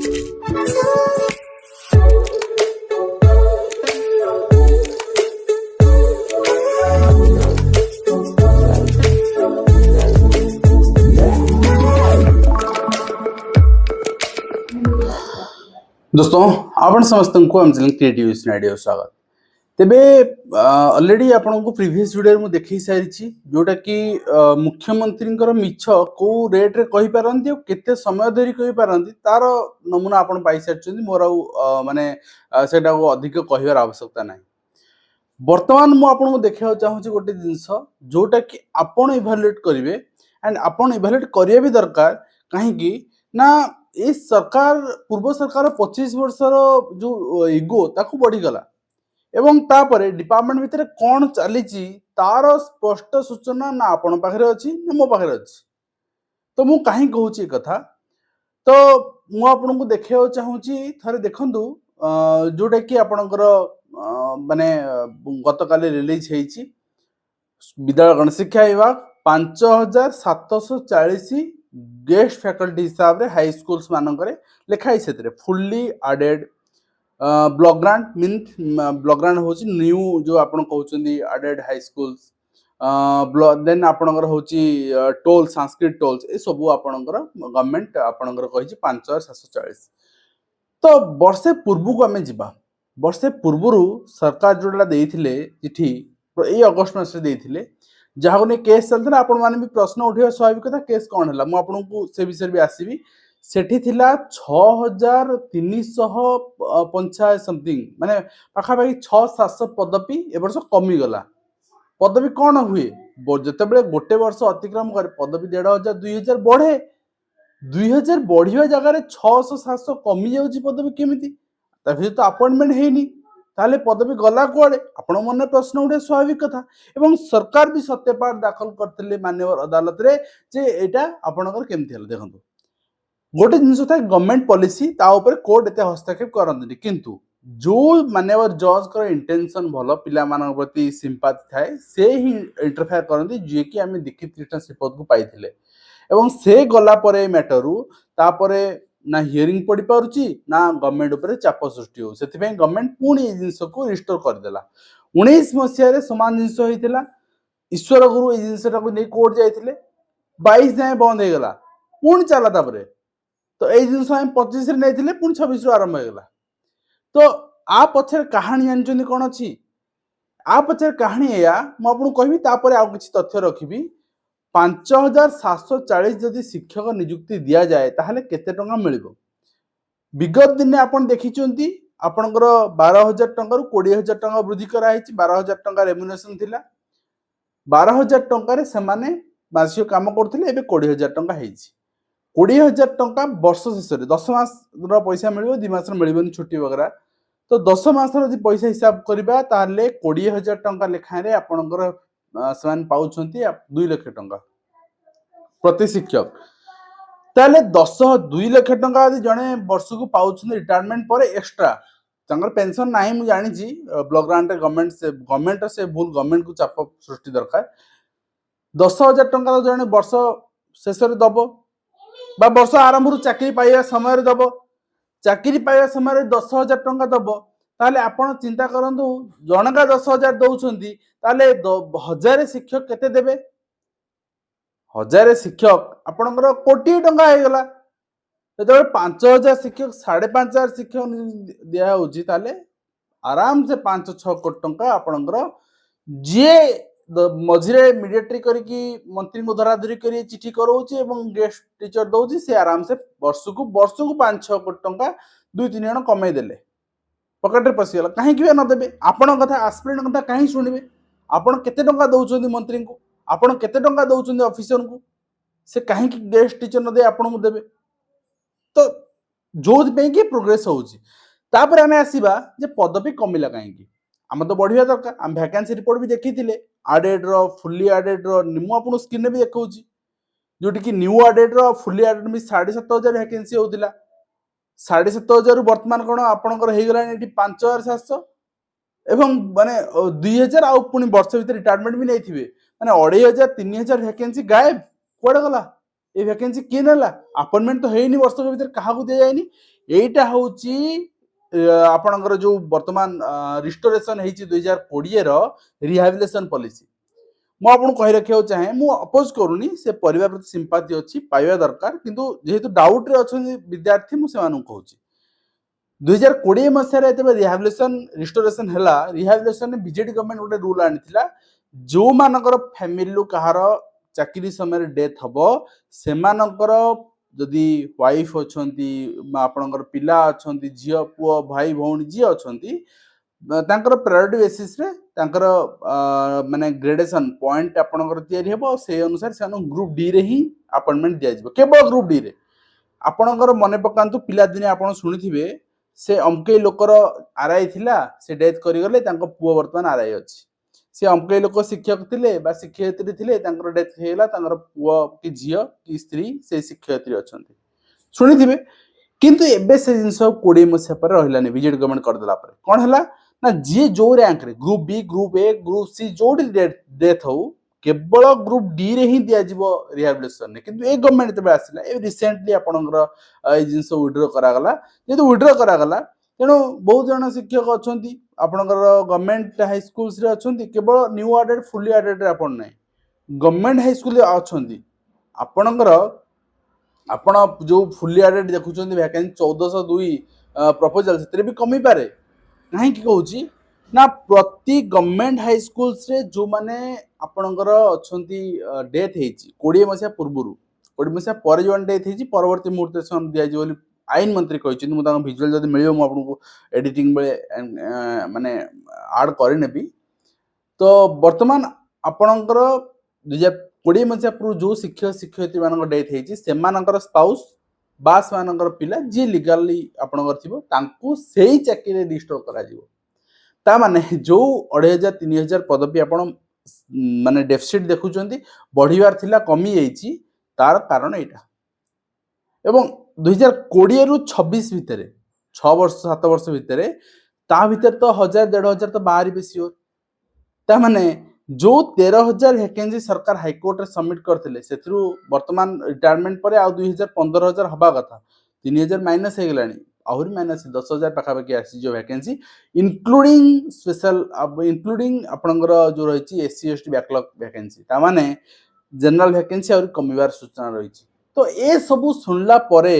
दोस्तों आपण समस्त को हम चैनल क्रिएटिव आइडिया स्वागत तेबे ऑलरेडी आपन को प्रीवियस वीडियो में देखि सारिछि जोटा कि मुख्यमंत्री मिछ को रेट रे कहि पारंती और केते समय धरि कहि पारंती तार नमूना आपन पाई सारछिन मोर माने सेटा को अधिक कहिवार आवश्यकता नाही। वर्तमान मु आपन को देखिया चाहूछि गोटे जिंस जोटा कि आपन इवैल्यूएट करिवे एंड आपन इवैल्यूएट करिया भी दरकार काहे कि ना ये सरकार पूर्व सरकार 25 वर्षर जो इगो ताकू बढ़ी गला एवं तापरे डिपार्टमेंट भितर कौन चली तार स्पष्ट सूचना ना आपण पाखरे अछि ना मो पाखरे अछि। तो मु काहे कहूची कथा तो मु आपन को देखिया चाहूची थरे देखंतु जोटा कि आपनकर माने गतकाली रिलीज हेछि विद्यालय गणशिक्षा विभाग 5740 गेस्ट फैकल्टी हिसाब रे हाई स्कूल्स मानकरे लिखाई से fully aided block grant mean block grant होची न्यू जो आपण कहउचंदी एडेड हाई स्कूल्स देन आपणकर होची टोल संस्कृत टोल्स ए सब आपणकर गवर्नमेंट आपणकर कहिछि 5740। तो वर्षे पूर्व को हमें जिबा वर्षे पूर्वरु सरकार जोडला देइथिले चिठी ए अगस्त मास देइथिले जहाँ को केस चलता आपण माने भी प्रश्न उठिया स्वाभाविक कथा केस कौन है मु आपन को से विषय भी आसीबी सेठी थिला 6350 समथिंग माने पाखा पाखी 600-700 पदवी ए वर्ष कमी गला। पदवी कौन हुए जते बेले गोटे वर्ष अतिक्रम करे पदवी 1500-2000 बढ़े 2000 बढ़िया जगह 600-700 कमी जाउची पदवी केमिति ताफि तो अपॉइंटमेंट हेनी ताले पदवी गला कुआडे आपण मन प्रश्न उठे स्वाभाविक कथा एवं सरकार भी सत्यपाठ दाखल करथिले मान्यवर अदालत रे जे एटा आपणकर केमथि हल देखंतु गोटे जिंस था गवर्नमेंट पॉलिसी ता ऊपर कोर्ट एते हस्तक्षेप करंतनी किंतु जो मान्यवर जज कर इंटेंशन भलो पिला मानन प्रति सिंपैथी थाए से ही इंटरफेयर करंती जे कि हमें दीक्षित कृष्ण श्रीपद को पाइथिले एवं से गला परे मैटरु ता परे ना हियरिंग पड़ी पारुची ना गवर्नमेंट ऊपर चाप सृष्टि हो से गवर्नमेंट पुणी जिनस को रिस्टोर करदेला 19 मसीह रे समान जिनस होइतिला ईश्वर गुरु ए जिनसटा को नै कोर्ट जाइथिले 22 जाय बंद हे गला पुणी चला तापरे तो ए जिनस हम 25 रे नैथिले पुणी 26 रो आरंभ हे गला। तो आ पछर कहानी जानचोनी कोन अछि आ पछर कहानी या म आपन कहबी तापरे आ किछि तथ्य रखिबी 5740 जदि शिक्षक नियुक्ति दिया जाए ताहले केते टंका मिलिबो विगत दिन आपण देखिचंती आपनकर 12000 टंका रु 20000 टंका वृद्धि करा हिची 12000 टंका रेम्युनरेशन थिला 12000 टंका रे समाने मासिक काम करथिले एबे 20000 टंका हेची 20000 टंका वर्ष शेष रे 10 मास रो पैसा मिलिबो 2 मास रो मिलिबोनी छुट्टी वगैरह तो 10 मास रो जदि पैसा हिसाब करबा ताहले 20000 टंका लेखा रे आपनकर समान पाउछंती 2 लाख टंका प्रति शिक्षक ताले 2 लाख टंका यदि जने वर्ष को पाउछन रिटायरमेंट पर एक्स्ट्रा तंगर पेंशन नाही मु जानि छी ब्लॉक ग्रांट गवर्नमेंट से भूल गवर्नमेंट को चाप सृष्टि दरकार 10000 टंका जने वर्ष शेष रे दबो बा वर्ष आरंभ रु चाकरी पाइया समय रे दबो चाकरी पाइया समय रे 10000 टंका दबो ताले आपण चिंता करंतु जनका 10000 दउछंती ताले 1000 शिक्षक केते देबे 1000 शिक्षक आपनकर कोटी टंका हे गला जब 5000 शिक्षक 5500 शिक्षक दिया होची ताले आराम से 5-6 कोटी टंका आपनकर जे मझिरे मीडिएटरी करिकी मंत्री को धराधरी करी चिठी करौची एवं गेस्ट टीचर दउची से आराम से वर्ष को 5-6 कोटी टंका 2-3 जण कमाई देले पकेट रे पसी गला काहे कि न देबे आपण कथा एस्पिरेंट कथा काहे सुनिबे आपण केते टंका दउचंदी मंत्री को आपण केते टंका दउचंदी ऑफिसर को से काहे कि गेस्ट टीचर न दे आपण को देबे तो जोज पे कि प्रोग्रेस होउची तापर हमें आसीबा जे पदवी कमिला काहे कि हम तो बढ़िया दरकार हम वैकेंसी रिपोर्ट भी देखिथिले एडेड रो फुल्ली एडेड रो निमु आपण स्क्रीन ने भी देखौची जोटी कि न्यू एडेड रो फुल्ली एडेड में 7500 वैकेंसी होतिला 7500 वर्तमान कोन आपनकर हे गला एटी 5700 एवं माने 2000 आ पुनी वर्ष भीतर रिटायरमेंट भी नै थिबे माने 2500-3000 वैकेंसी गायब कोड गला ए वैकेंसी के नला अपॉइंटमेंट तो हेनी वर्ष भीतर काहा को दे जायनी एटा होची आपणकर जो वर्तमान रिस्टोरेशन होती 2020 रिहाबिलिटेशन पॉलिसी मु आपन कहि रखियो चाहे मु अपोज करूनी से परिवार प्रति सिंपाथी अछि पाइबा दरकार किंतु जेहेतु डाउट रे अछन विद्यार्थी मु से मानु कहूची 2020 मसीह जब रिहाबिलिटेशन रिस्टोरेशन है रिहाबिलिटेशन बीजेडी गवर्नमेंट गोटे रूल आनी जो मानकर फैमिली कहार चाकरी समय डेथ हम से जदि वाइफ अच्छा आपणकर पिला अच्छा झील पुओ भाई भौणी जी अच्छा प्रायोरिटी बेसिस रे माने ग्रेडेशन पॉइंट आपणकर तैयारी हेबो से अनुसार से ग्रुप डी रे ही अपॉइंटमेंट दिया जिवो केवल ग्रुप डी रे आपणकर मने पकांतु पिला दिने आपण सुनिथिबे से अमके लोकर आरआई थिला से डेथ करि गले तांको पुओ वर्तमान आरआई अछि से अमके लोक शिक्षक थिले बा शिक्षयित्री थिले तांकर डेथ हेला तांकर पुओ कि झियो कि स्त्री से शिक्षयित्री अछंती सुनिथिबे किंतु एबे से जिंस 20 मसिया पर रहिलानी बीजेडी गवर्नमेंट कर देला पर कोन हला ना जे जो रैंक रे group B group A group C जोडी डेथ हो केवल ग्रुप डी रे ही दिया जिवो रिहाबिलिटेशन ने किंतु ए गवर्नमेंट तबे आसिला ए रिसेंटली आपनकर ए जिंस विड्रॉ करा गला जेतु विड्रॉ करा गला तेणु बहुत जन शिक्षक अछंती आपनकर गवर्नमेंट हाई स्कूल्स रे अछंती केवल न्यू एडेड फुली एडेड रे आपन नै गवर्नमेंट हाई स्कूल रे अछंती आपनकर आपण जो फुली एडेड देखुचंती वैकेंसी 1402 प्रपोजल सेतरे भी कमी पारे कहीं कि कहूची ना प्रति गवर्नमेंट हाई स्कूल्स रे जो माने आपनकर अछंती डेथ हेची 20 मसिया पूर्वरु 20 मसिया पर जो डेथ हेची परवर्ती मुहूर्त से दिया जी बोली आईन मंत्री कहिछि मु तांको विजुअल जदी मिलियो मु आपनको एडिटिंग बेले माने ऐड करि नेबी तो वर्तमान आपनकर 2020 मसिया पूर्व जो शिक्षक शिक्षयित्री मानकर डेथ हेची सेमानकर स्पाउस बास मानकर पिला जी लीगली आपनकर थिबो तांको सेही चाकरी रिस्टोर करा जिवो ता माने जो 2500 3000 पदवी आपण माने डेफिसिट देखुचंती बढ़िवार थिला कमी जाईची तार कारण एटा एवं 2020 रु 26 भितरे 6 वर्ष 7 वर्ष भितरे ता भीतर तो 1000 1500 तो बाहर भी सियोर ता माने जो 13000 वैकेंसी सरकार हाई कोर्ट रे सबमिट करथिले सेथरु वर्तमान रिटायरमेंट परे आ 2000 हबा कथा 3000 माइनस हे गेलानी आहुरी माइनस 10000 पाखा पाखी आसी जो वैकेंसी इंक्लूडिंग स्पेशल इंक्लूडिंग आपनकर जो रहिछि एससी एसटी बैकलॉग वैकेंसी ता माने जनरल वैकेंसी और कमिवार सूचना रहिछि तो ए सबु सुनला परे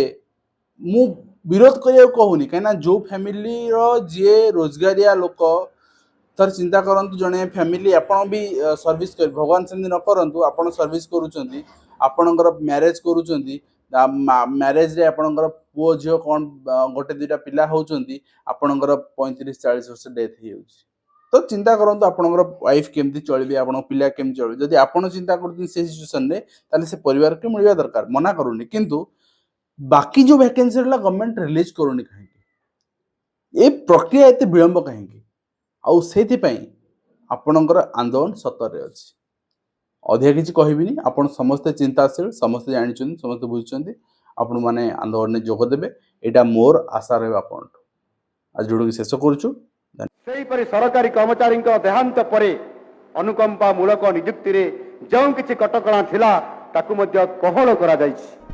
मु विरोध करिया कहूनी काना जो फैमिली रो जे रोजगारिया लोक तर चिंता करंतु जने फैमिली आपण भी सर्विस कर भगवान सेंदी न करंतु आपण सर्विस करूचंती आपणकर मैरिज करूचंती मैरिज रे आपणकर पुओ झियो कोन गोटे दुटा पिला होउचंती आपणकर 35 40 वर्ष डेथ हे होउची तो चिंता करंतु आपणकर वाइफ केमती चलबे आपण पिला केम चलबे जदी आपण चिंता करथि से सिचुएशन रे ताले से परिवार के मिलबा दरकार मना करूनी किंतु बाकी जो वैकेंसी ला गवर्नमेंट रिलीज करूनी काहे ए प्रक्रिया एते विलंब काहे आउ सेति पई आपणकर आंदोलन सतर रे अछि अधिक किछि कहबिनी आपण समस्त चिंताशील समस्त जानिछन समस्त बुझिछन आपण माने आंदोलन ने जोग देबे एटा मोर आशा रे आपण आज जोडो शेष करछु सेही परि सरकारी कर्मचारी देहांत परे अनुकंपा मूलक नियुक्ति रे जो किछि कटकणा थिला ताकु मध्य कोहल करा जायछि।